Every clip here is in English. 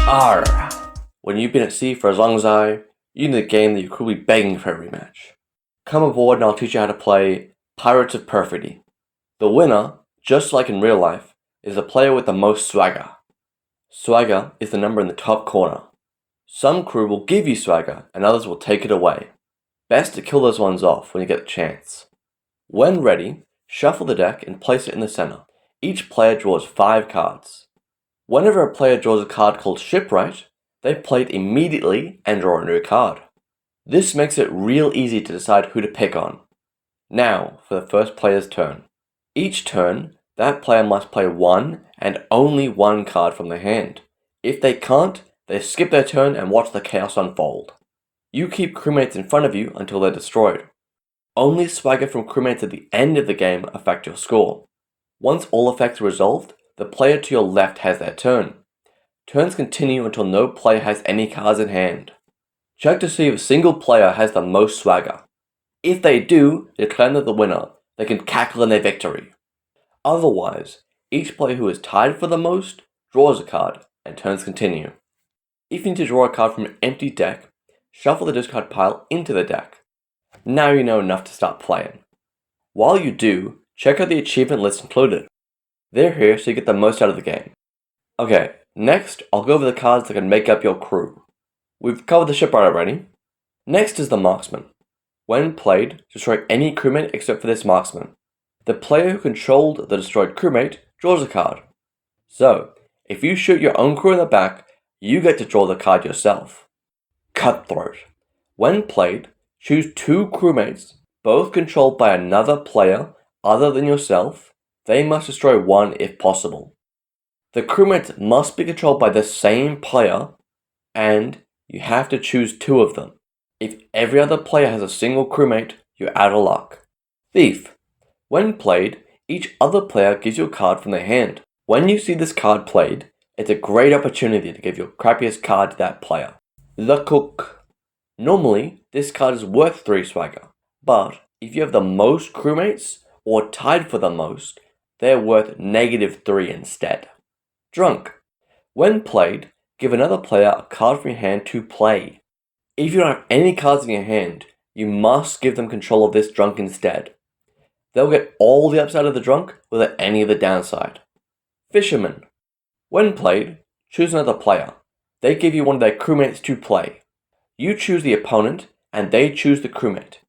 Arr! When you've been at sea for as long as you need a game that you're cruelly begging for a rematch. Come aboard and I'll teach you how to play Pirates of Perfidy. The winner, just like in real life, is the player with the most swagger. Swagger is the number in the top corner. Some crew will give you swagger and others will take it away. Best to kill those ones off when you get the chance. When ready, shuffle the deck and place it in the center. Each player draws 5 cards. Whenever a player draws a card called Shipwright, they play it immediately and draw a new card. This makes it real easy to decide who to pick on. Now for the first player's turn. Each turn, that player must play one and only one card from their hand. If they can't, they skip their turn and watch the chaos unfold. You keep crewmates in front of you until they're destroyed. Only swagger from crewmates at the end of the game affect your score. Once all effects are resolved, the player to your left has their turn. Turns continue until no player has any cards in hand. Check to see if a single player has the most swagger. If they do, declare them the winner. They can cackle in their victory. Otherwise, each player who is tied for the most draws a card, and turns continue. If you need to draw a card from an empty deck, shuffle the discard pile into the deck. Now you know enough to start playing. While you do, check out the achievement list included. They're here so you get the most out of the game. Okay, next I'll go over the cards that can make up your crew. We've covered the shipwright already. Next is the marksman. When played, destroy any crewmate except for this marksman. The player who controlled the destroyed crewmate draws a card. So, if you shoot your own crew in the back, you get to draw the card yourself. Cutthroat. When played, choose 2 crewmates, both controlled by another player other than yourself. They must destroy one if possible. The crewmates must be controlled by the same player, and you have to choose 2 of them. If every other player has a single crewmate, you're out of luck. Thief. When played, each other player gives you a card from their hand. When you see this card played, it's a great opportunity to give your crappiest card to that player. The Cook. Normally, this card is worth 3 swagger, but if you have the most crewmates, or tied for the most, they're worth -3 instead. Drunk. When played, give another player a card from your hand to play. If you don't have any cards in your hand, you must give them control of this drunk instead. They'll get all the upside of the drunk without any of the downside. Fisherman. When played, choose another player. They give you one of their crewmates to play. You choose the opponent, and they choose the crewmate.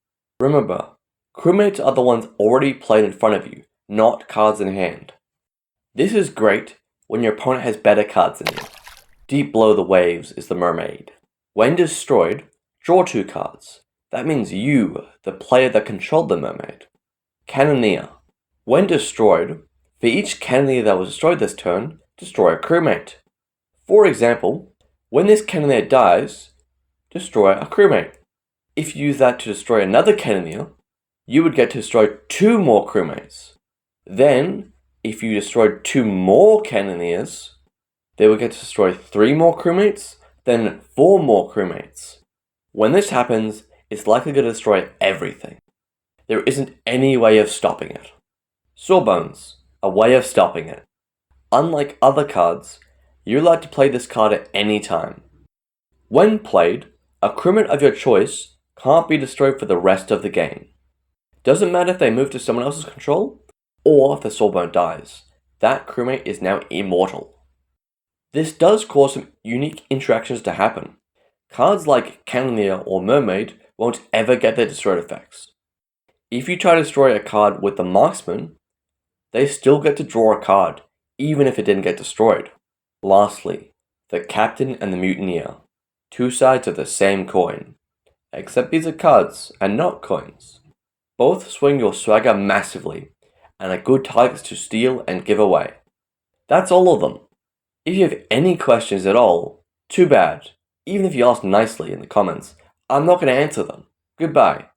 Remember, crewmates are the ones already played in front of you, not cards in hand. This is great when your opponent has better cards than you. Deep below the waves is the mermaid. When destroyed, draw 2 cards. That means you, the player that controlled the mermaid. Cannoneer. When destroyed, for each cannoneer that was destroyed this turn, destroy a crewmate. For example, when this cannoneer dies, destroy a crewmate. If you use that to destroy another cannoneer, you would get to destroy 2 more crewmates. Then, if you destroyed 2 more cannoneers, they would get to destroy 3 more crewmates, then 4 more crewmates. When this happens, it's likely going to destroy everything. There isn't any way of stopping it. Sawbones, a way of stopping it. Unlike other cards, you're allowed to play this card at any time. When played, a crewmate of your choice can't be destroyed for the rest of the game. Doesn't matter if they move to someone else's control, or if the Sawbone dies. That crewmate is now immortal. This does cause some unique interactions to happen. Cards like Cannoneer or Mermaid won't ever get their destroyed effects. If you try to destroy a card with the Marksman, they still get to draw a card, even if it didn't get destroyed. Lastly, the Captain and the Mutineer. 2 sides of the same coin. Except these are cards and not coins. Both swing your swagger massively, and are good targets to steal and give away. That's all of them. If you have any questions at all, too bad. Even if you ask nicely in the comments, I'm not going to answer them. Goodbye.